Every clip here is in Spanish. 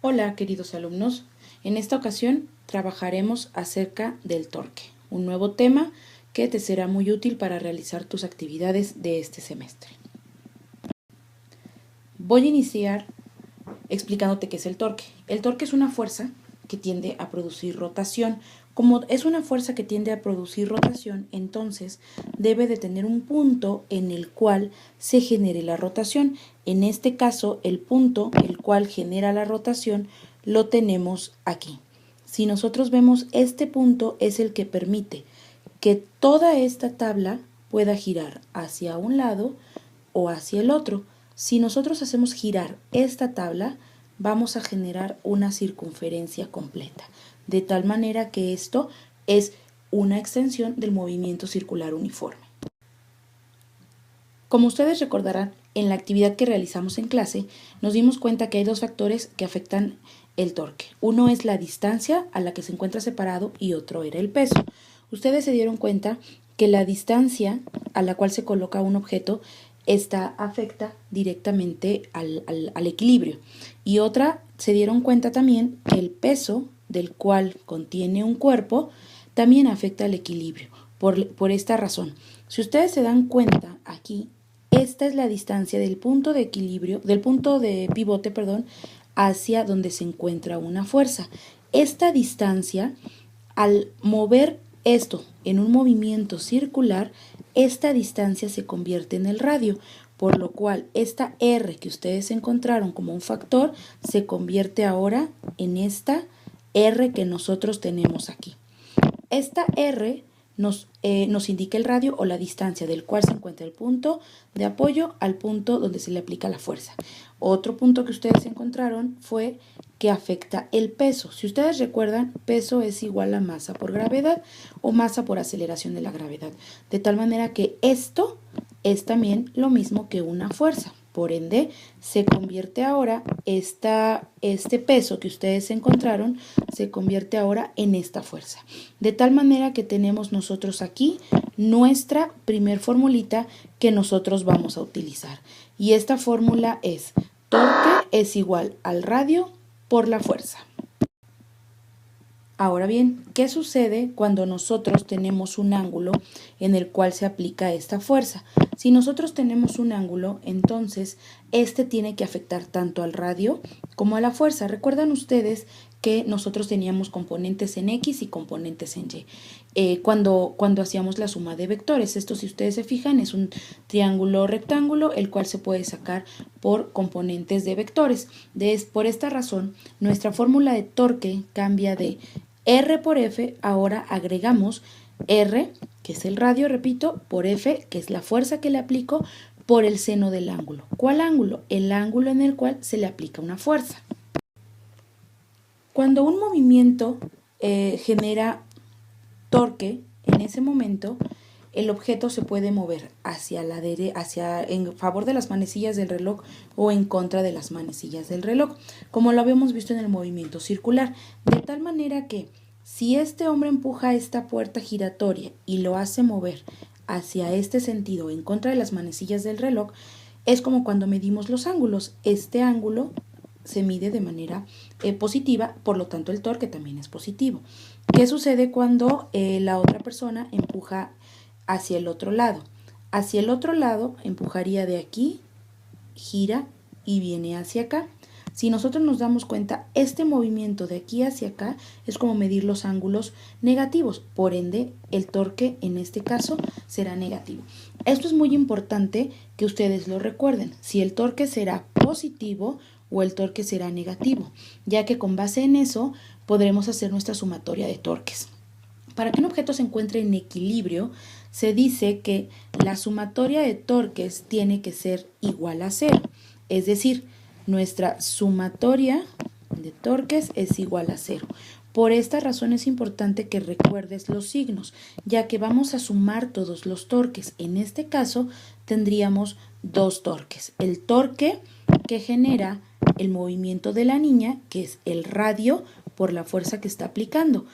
Hola, queridos alumnos. En esta ocasión trabajaremos acerca del torque, un nuevo tema que te será muy útil para realizar tus actividades de este semestre. Voy a iniciar explicándote qué es el torque. El torque es una fuerza que tiende a producir rotación. Como es una fuerza que tiende a producir rotación, entonces debe de tener un punto en el cual se genere la rotación. En este caso, el punto el cual genera la rotación lo tenemos aquí. Si nosotros vemos, este punto es el que permite que toda esta tabla pueda girar hacia un lado o hacia el otro. Si nosotros hacemos girar esta tabla, vamos a generar una circunferencia completa, de tal manera que esto es una extensión del movimiento circular uniforme. Como ustedes recordarán, en la actividad que realizamos en clase, nos dimos cuenta que hay dos factores que afectan el torque. Uno es la distancia a la que se encuentra separado y otro era el peso. Ustedes se dieron cuenta que la distancia a la cual se coloca un objeto afecta directamente al equilibrio. Y otra, se dieron cuenta también que el peso del cual contiene un cuerpo también afecta al equilibrio. Por esta razón, si ustedes se dan cuenta aquí, esta es la distancia del punto de equilibrio, del punto de pivote, hacia donde se encuentra una fuerza. Esta distancia, al mover esto en un movimiento circular, esta distancia se convierte en el radio, por lo cual esta R que ustedes encontraron como un factor se convierte ahora en esta R que nosotros tenemos aquí. Esta R nos indica el radio o la distancia del cual se encuentra el punto de apoyo al punto donde se le aplica la fuerza. Otro punto que ustedes encontraron fue que afecta el peso. Si ustedes recuerdan, peso es igual a masa por gravedad o masa por aceleración de la gravedad. De tal manera que esto es también lo mismo que una fuerza. Por ende, se convierte ahora, este peso que ustedes encontraron, se convierte ahora en esta fuerza. De tal manera que tenemos nosotros aquí nuestra primer formulita que nosotros vamos a utilizar. Y esta fórmula es: torque es igual al radio por la fuerza. Ahora bien, ¿qué sucede cuando nosotros tenemos un ángulo en el cual se aplica esta fuerza? Si nosotros tenemos un ángulo, entonces este tiene que afectar tanto al radio como a la fuerza. ¿Recuerdan ustedes que nosotros teníamos componentes en X y componentes en Y? Cuando hacíamos la suma de vectores, esto, si ustedes se fijan, es un triángulo rectángulo, el cual se puede sacar por componentes de vectores. Por esta razón, nuestra fórmula de torque cambia de R por F, ahora agregamos R, que es el radio, repito, por F, que es la fuerza que le aplico, por el seno del ángulo. ¿Cuál ángulo? El ángulo en el cual se le aplica una fuerza. Cuando un movimiento genera torque, en ese momento el objeto se puede mover en favor de las manecillas del reloj o en contra de las manecillas del reloj, como lo habíamos visto en el movimiento circular, de tal manera que si este hombre empuja esta puerta giratoria y lo hace mover hacia este sentido en contra de las manecillas del reloj, es como cuando medimos los ángulos. Este ángulo se mide de manera positiva, por lo tanto el torque también es positivo. ¿Qué sucede cuando la otra persona empuja hacia el otro lado? Hacia el otro lado empujaría de aquí, gira y viene hacia acá. Si nosotros nos damos cuenta, este movimiento de aquí hacia acá es como medir los ángulos negativos, por ende el torque en este caso será negativo. Esto es muy importante que ustedes lo recuerden, si el torque será positivo o el torque será negativo, ya que con base en eso podremos hacer nuestra sumatoria de torques. Para que un objeto se encuentre en equilibrio, se dice que la sumatoria de torques tiene que ser igual a 0, es decir, nuestra sumatoria de torques es igual a 0. Por esta razón es importante que recuerdes los signos, ya que vamos a sumar todos los torques. En este caso tendríamos dos torques. El torque que genera el movimiento de la niña, que es el radio por la fuerza que está aplicando,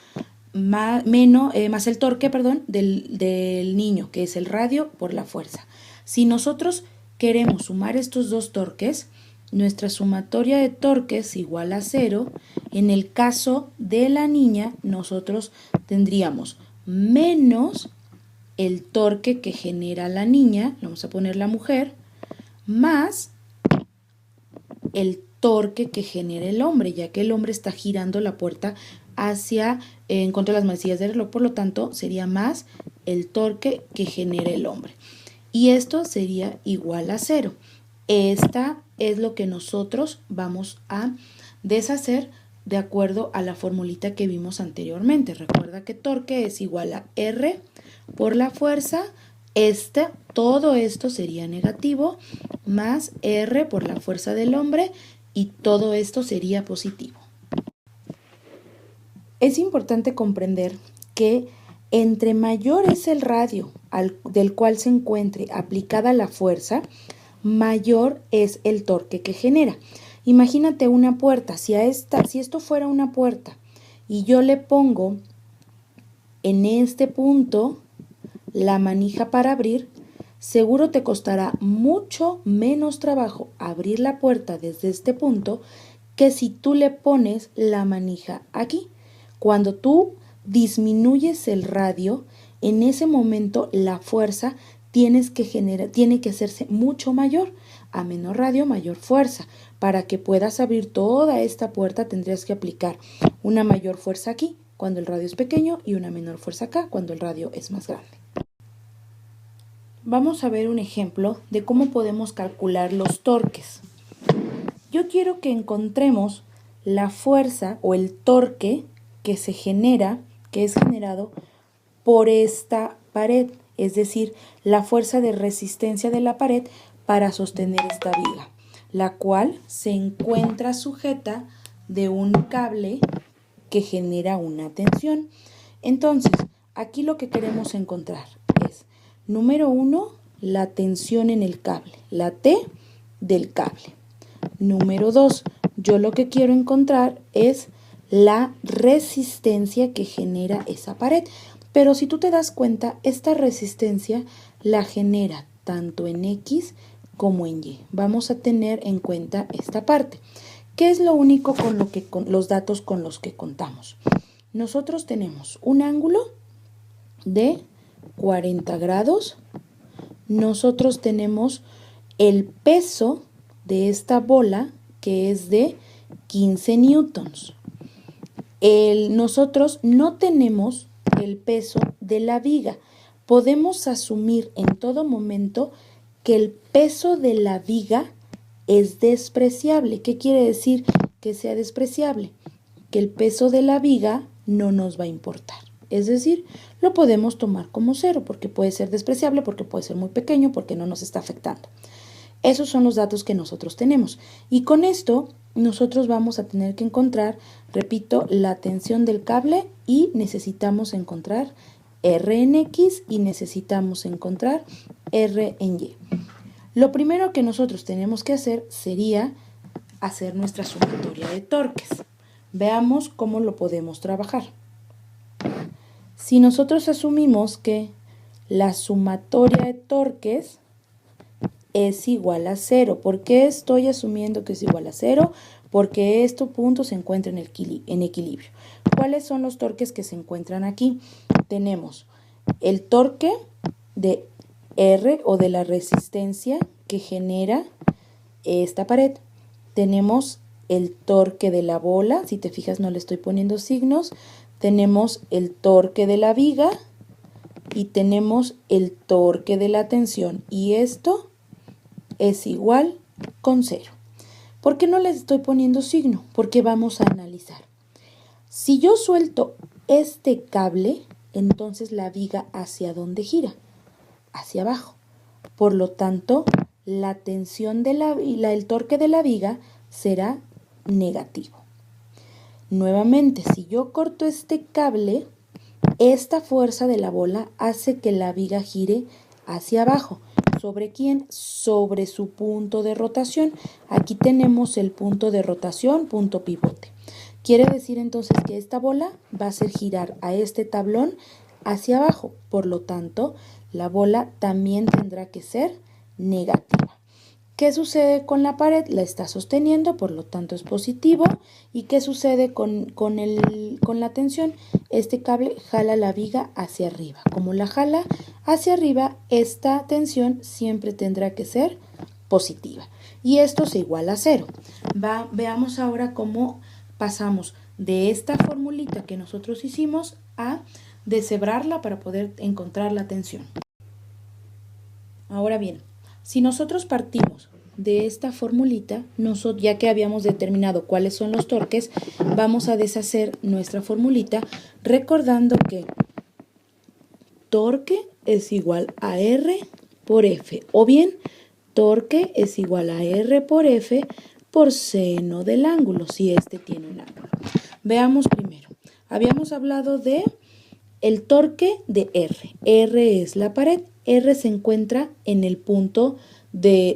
más el torque, del niño, que es el radio por la fuerza. Si nosotros queremos sumar estos dos torques, nuestra sumatoria de torques igual a 0. En el caso de la niña, nosotros tendríamos menos el torque que genera la niña, vamos a poner la mujer, más el torque que genera el hombre, ya que el hombre está girando la puerta en contra de las manecillas del reloj, por lo tanto sería más el torque que genera el hombre. Y esto sería igual a 0. Esta es lo que nosotros vamos a deshacer de acuerdo a la formulita que vimos anteriormente. Recuerda que torque es igual a R por la fuerza. Todo esto sería negativo, más R por la fuerza del hombre, y todo esto sería positivo. Es importante comprender que entre mayor es el radio del cual se encuentre aplicada la fuerza, mayor es el torque que genera. Imagínate una puerta, si esto fuera una puerta y yo le pongo en este punto la manija para abrir, seguro te costará mucho menos trabajo abrir la puerta desde este punto que si tú le pones la manija aquí. Cuando tú disminuyes el radio, en ese momento la fuerza tiene que hacerse mucho mayor. A menor radio, mayor fuerza. Para que puedas abrir toda esta puerta tendrías que aplicar una mayor fuerza aquí cuando el radio es pequeño y una menor fuerza acá cuando el radio es más grande. Vamos a ver un ejemplo de cómo podemos calcular los torques. Yo quiero que encontremos la fuerza o el torque que es generado por esta pared, es decir, la fuerza de resistencia de la pared para sostener esta viga, la cual se encuentra sujeta de un cable que genera una tensión. Entonces, aquí lo que queremos encontrar es, número 1, la tensión en el cable, la T del cable. Número 2, yo lo que quiero encontrar es la resistencia que genera esa pared. Pero si tú te das cuenta, esta resistencia la genera tanto en X como en Y. Vamos a tener en cuenta esta parte. ¿Qué es lo único con los datos con los que contamos? Nosotros tenemos un ángulo de 40 grados. Nosotros tenemos el peso de esta bola, que es de 15 newtons. Nosotros no tenemos el peso de la viga. Podemos asumir en todo momento que el peso de la viga es despreciable. ¿Qué quiere decir que sea despreciable? Que el peso de la viga no nos va a importar. Es decir, lo podemos tomar como 0 porque puede ser despreciable, porque puede ser muy pequeño, porque no nos está afectando. Esos son los datos que nosotros tenemos. Y con esto nosotros vamos a tener que encontrar, repito, la tensión del cable, y necesitamos encontrar R en X y necesitamos encontrar R en Y. Lo primero que nosotros tenemos que hacer sería hacer nuestra sumatoria de torques. Veamos cómo lo podemos trabajar. Si nosotros asumimos que la sumatoria de torques es igual a 0. ¿Por qué estoy asumiendo que es igual a 0? Porque este punto se encuentra en equilibrio. ¿Cuáles son los torques que se encuentran aquí? Tenemos el torque de R o de la resistencia que genera esta pared. Tenemos el torque de la bola, si te fijas no le estoy poniendo signos. Tenemos el torque de la viga y tenemos el torque de la tensión. Y esto es igual con 0. ¿Por qué no les estoy poniendo signo? Porque vamos a analizar. Si yo suelto este cable, entonces la viga ¿hacia dónde gira? Hacia abajo. Por lo tanto, la tensión el torque de la viga será negativo. Nuevamente, si yo corto este cable, esta fuerza de la bola hace que la viga gire hacia abajo. ¿Sobre quién? Sobre su punto de rotación. Aquí tenemos el punto de rotación, punto pivote. Quiere decir entonces que esta bola va a hacer girar a este tablón hacia abajo. Por lo tanto, la bola también tendrá que ser negativa. ¿Qué sucede con la pared? La está sosteniendo, por lo tanto es positivo. ¿Y qué sucede con la tensión? Este cable jala la viga hacia arriba. Como la jala hacia arriba, esta tensión siempre tendrá que ser positiva. Y esto se iguala a 0. Veamos ahora cómo pasamos de esta formulita que nosotros hicimos a deshebrarla para poder encontrar la tensión. Ahora bien, si nosotros partimos de esta formulita, ya que habíamos determinado cuáles son los torques, vamos a deshacer nuestra formulita recordando que torque es igual a R por F, o bien torque es igual a R por F por seno del ángulo, si este tiene un ángulo. Veamos primero. Habíamos hablado de el torque de R. R es la pared. R se encuentra en el punto de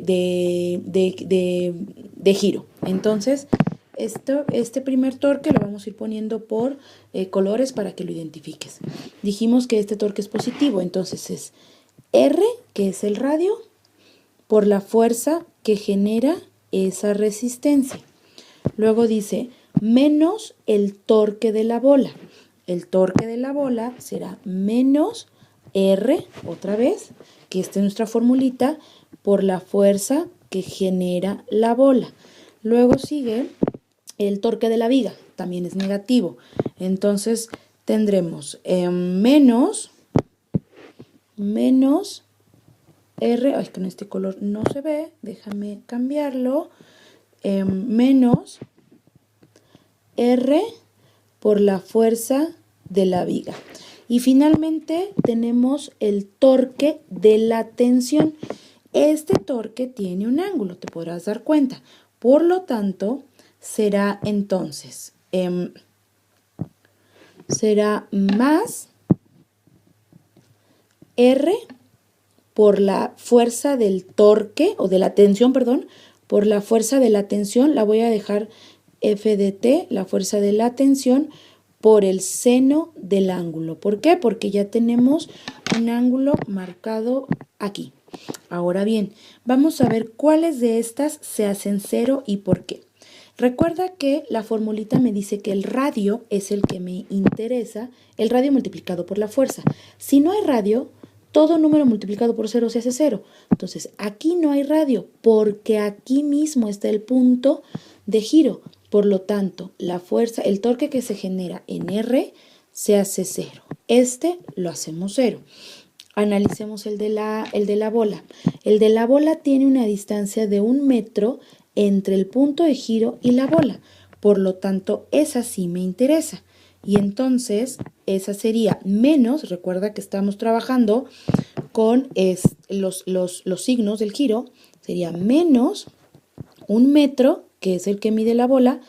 giro. Entonces, este primer torque lo vamos a ir poniendo por colores para que lo identifiques. Dijimos que este torque es positivo, entonces es R, que es el radio, por la fuerza que genera esa resistencia. Luego dice menos el torque de la bola. El torque de la bola será menos R, otra vez, que esta es nuestra formulita, por la fuerza que genera la bola. Luego sigue el torque de la viga, también es negativo. Entonces tendremos menos R, ay, con este color no se ve, déjame cambiarlo, menos R por la fuerza de la viga. Y finalmente tenemos el torque de la tensión. Este torque tiene un ángulo, te podrás dar cuenta. Por lo tanto, será entonces, será más R por la fuerza del torque, o de la tensión, perdón, por la fuerza de la tensión, la voy a dejar F de T, la fuerza de la tensión, por el seno del ángulo. ¿Por qué? Porque ya tenemos un ángulo marcado aquí. Ahora bien, vamos a ver cuáles de estas se hacen 0 y por qué. Recuerda que la formulita me dice que el radio es el que me interesa, el radio multiplicado por la fuerza. Si no hay radio, todo número multiplicado por 0 se hace 0. Entonces, aquí no hay radio porque aquí mismo está el punto de giro. Por lo tanto, la fuerza, el torque que se genera en R se hace 0. Este lo hacemos 0. Analicemos el de la bola. El de la bola tiene una distancia de 1 metro entre el punto de giro y la bola. Por lo tanto, esa sí me interesa. Y entonces, esa sería menos, recuerda que estamos trabajando con los signos del giro, sería menos 1 metro, que es el que mide la bola,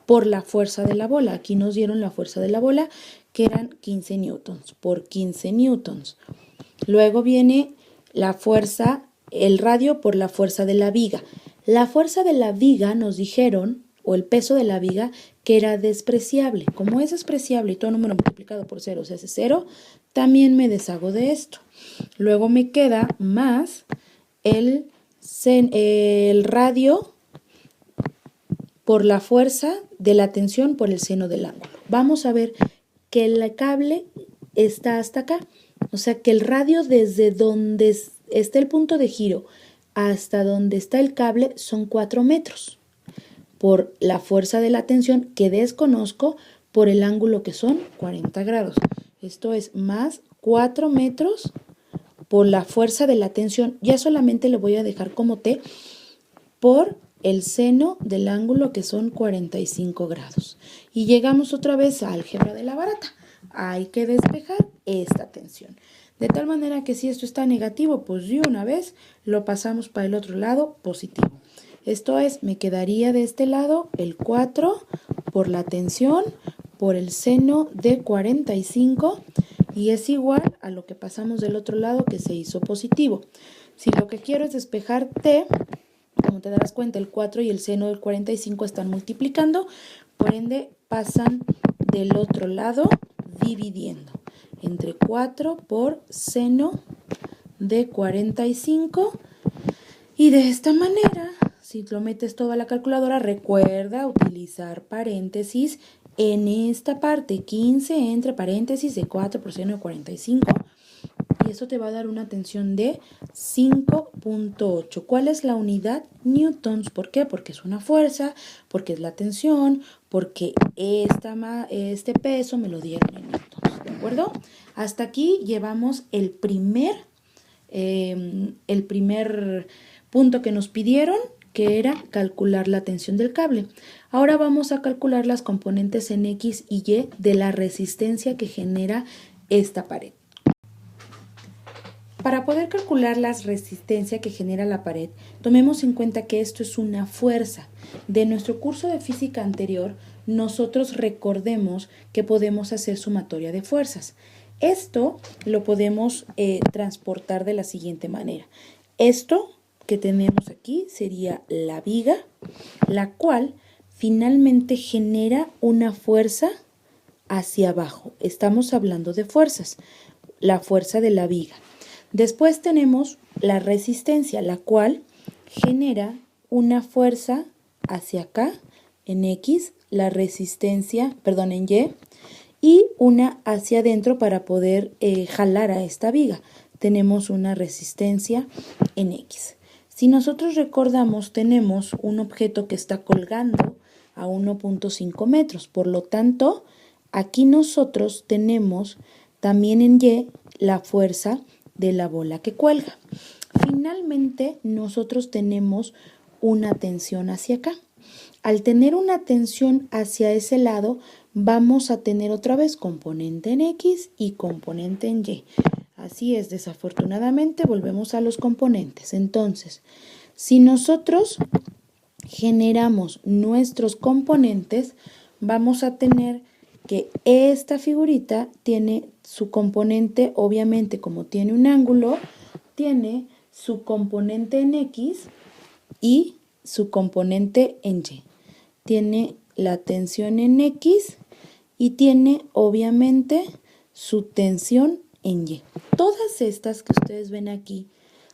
por la fuerza de la bola. Aquí nos dieron la fuerza de la bola, que eran 15 newtons, por 15 newtons. Luego viene la fuerza, el radio por la fuerza de la viga. La fuerza de la viga nos dijeron, o el peso de la viga, que era despreciable. Como es despreciable y todo número multiplicado por 0 se hace 0, también me deshago de esto. Luego me queda más el radio por la fuerza de la tensión por el seno del ángulo. Vamos a ver que el cable está hasta acá. O sea que el radio desde donde está el punto de giro hasta donde está el cable son 4 metros. Por la fuerza de la tensión que desconozco, por el ángulo que son 40 grados. Esto es más 4 metros por la fuerza de la tensión. Ya solamente le voy a dejar como T por el seno del ángulo que son 45 grados. Y llegamos otra vez a álgebra de la barata. Hay que despejar esta tensión. De tal manera que si esto está negativo, pues de una vez lo pasamos para el otro lado positivo. Esto es, me quedaría de este lado el 4 por la tensión por el seno de 45 y es igual a lo que pasamos del otro lado que se hizo positivo. Si lo que quiero es despejar T, como te darás cuenta, el 4 y el seno del 45 están multiplicando, por ende pasan del otro lado dividiendo entre 4 por seno de 45 Y de esta manera, si lo metes todo a la calculadora, recuerda utilizar paréntesis en esta parte, 15 entre paréntesis de 4 por seno de 45. Y eso te va a dar una tensión de 5.8. ¿Cuál es la unidad? Newtons. ¿Por qué? Porque es una fuerza, porque es la tensión, porque este peso me lo dieron en newtons. ¿De acuerdo? Hasta aquí llevamos el primer punto que nos pidieron, que era calcular la tensión del cable. Ahora vamos a calcular las componentes en X y Y de la resistencia que genera esta pared. Para poder calcular la resistencia que genera la pared, tomemos en cuenta que esto es una fuerza. De nuestro curso de física anterior, nosotros recordemos que podemos hacer sumatoria de fuerzas. Esto lo podemos transportar de la siguiente manera. Esto que tenemos aquí sería la viga, la cual finalmente genera una fuerza hacia abajo. Estamos hablando de fuerzas, la fuerza de la viga. Después tenemos la resistencia, la cual genera una fuerza hacia acá, en X, la resistencia, perdón, en Y, y una hacia adentro para poder jalar a esta viga. Tenemos una resistencia en X. Si nosotros recordamos, tenemos un objeto que está colgando a 1.5 metros. Por lo tanto, aquí nosotros tenemos también en Y la fuerza de la bola que cuelga. Finalmente, nosotros tenemos una tensión hacia acá. Al tener una tensión hacia ese lado, vamos a tener otra vez componente en X y componente en Y. Así es, desafortunadamente volvemos a los componentes. Entonces, si nosotros generamos nuestros componentes, vamos a tener que esta figurita tiene su componente, obviamente como tiene un ángulo, tiene su componente en X y su componente en Y. Tiene la tensión en X y tiene obviamente su tensión en Y. Todas estas que ustedes ven aquí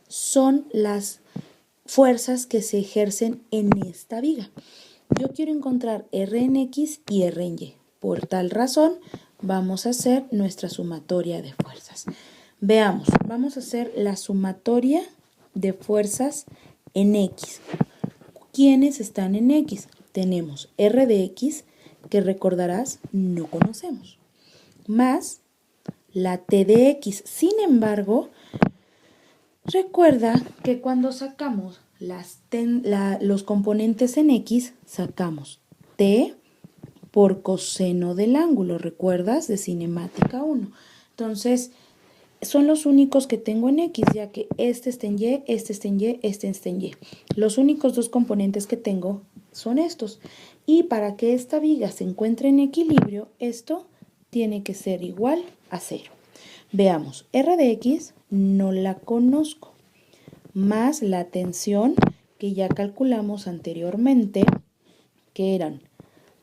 son las fuerzas que se ejercen en esta viga. Yo quiero encontrar R en X y R en Y. Por tal razón, vamos a hacer nuestra sumatoria de fuerzas. Veamos, vamos a hacer la sumatoria de fuerzas en X. ¿Quiénes están en X? Tenemos R de X, que recordarás, no conocemos, más la T de X. Sin embargo, recuerda que cuando sacamos los componentes en X, sacamos T por coseno del ángulo, ¿recuerdas? De cinemática 1. Entonces, son los únicos que tengo en X, ya que este está en Y, este está en Y, este está en Y. Los únicos dos componentes que tengo son estos. Y para que esta viga se encuentre en equilibrio, esto tiene que ser igual a 0. Veamos, R de X no la conozco, más la tensión que ya calculamos anteriormente, que eran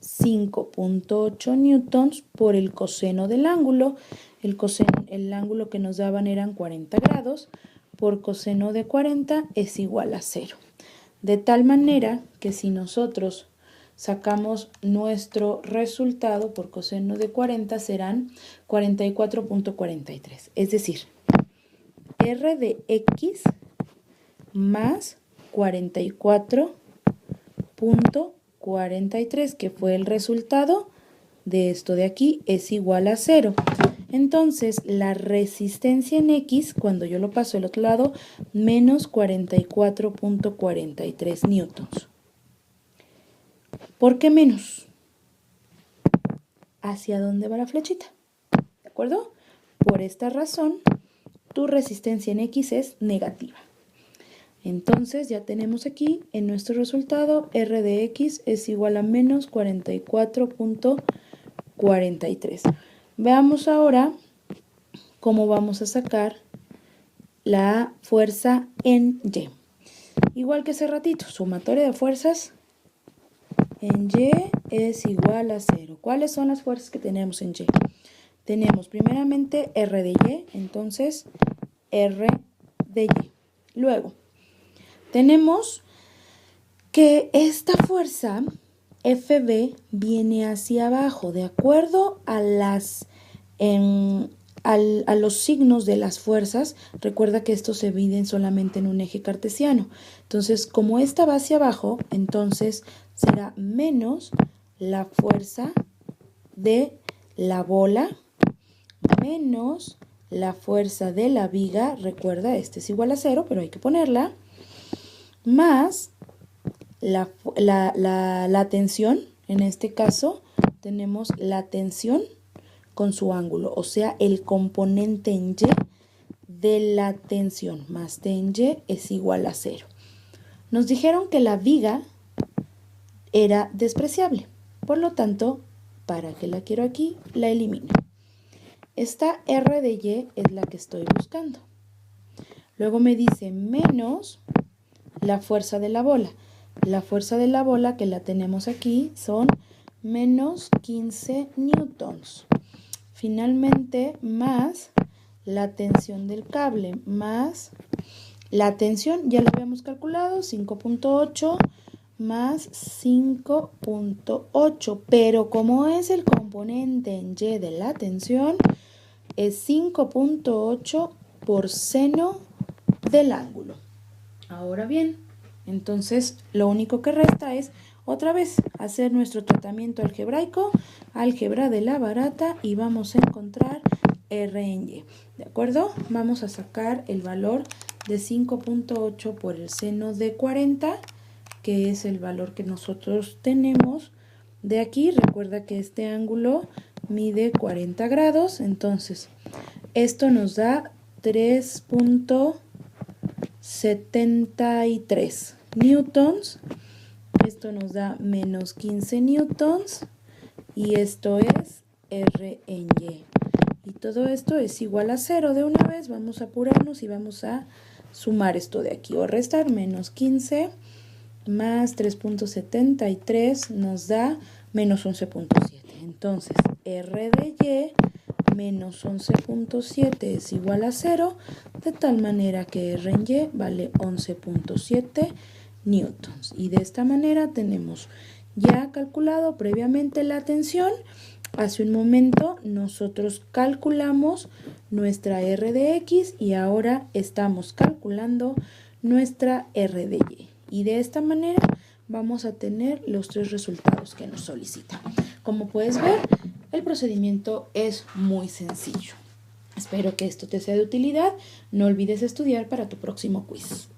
5.8 newtons por el coseno del ángulo. El ángulo que nos daban eran 40 grados, por coseno de 40 es igual a 0. De tal manera que si nosotros sacamos nuestro resultado por coseno de 40 serán 44.43. Es decir, R de X más 44.43, que fue el resultado de esto de aquí, es igual a 0. Entonces, la resistencia en X, cuando yo lo paso al otro lado, menos 44.43 newtons. ¿Por qué menos? ¿Hacia dónde va la flechita? ¿De acuerdo? Por esta razón, tu resistencia en X es negativa. Entonces, ya tenemos aquí en nuestro resultado, R de X es igual a menos 44.43. Veamos ahora cómo vamos a sacar la fuerza en Y. Igual que hace ratito, sumatoria de fuerzas en Y es igual a 0. ¿Cuáles son las fuerzas que tenemos en Y? Tenemos primeramente R de Y, entonces R de Y. Luego, Tenemos que esta fuerza FB viene hacia abajo, de acuerdo a los signos de las fuerzas. Recuerda que estos se dividen solamente en un eje cartesiano. Entonces, como esta va hacia abajo, entonces será menos la fuerza de la bola menos la fuerza de la viga. Recuerda, este es igual a 0, pero hay que ponerla, más la tensión. En este caso tenemos la tensión con su ángulo, o sea, el componente en Y de la tensión más T en Y es igual a 0. Nos dijeron que la viga era despreciable, por lo tanto, ¿para qué la quiero aquí? La elimino. Esta R de Y es la que estoy buscando. Luego me dice menos la fuerza de la bola. La fuerza de la bola que la tenemos aquí son menos 15 newtons. Finalmente, más la tensión del cable, más la tensión, ya lo habíamos calculado, 5.8 más 5.8, pero como es el componente en Y de la tensión, es 5.8 por seno del ángulo. Ahora bien, entonces lo único que resta es otra vez hacer nuestro tratamiento algebraico, álgebra de la barata, y vamos a encontrar R en Y. ¿De acuerdo? Vamos a sacar el valor de 5.8 por el seno de 40, que es el valor que nosotros tenemos de aquí. Recuerda que este ángulo mide 40 grados, entonces esto nos da 3.73 newtons. Esto nos da menos 15 newtons y esto es R en Y. Y todo esto es igual a 0. De una vez vamos a apurarnos y vamos a sumar esto de aquí o restar. Menos 15 más 3.73 nos da menos 11.7. Entonces, R de Y menos 11.7 es igual a 0, de tal manera que R en Y vale 11.7 newtons. Y de esta manera tenemos ya calculado previamente la tensión. Hace un momento nosotros calculamos nuestra R de X y ahora estamos calculando nuestra R de Y. Y de esta manera vamos a tener los tres resultados que nos solicitan. Como puedes ver, el procedimiento es muy sencillo. Espero que esto te sea de utilidad. No olvides estudiar para tu próximo quiz.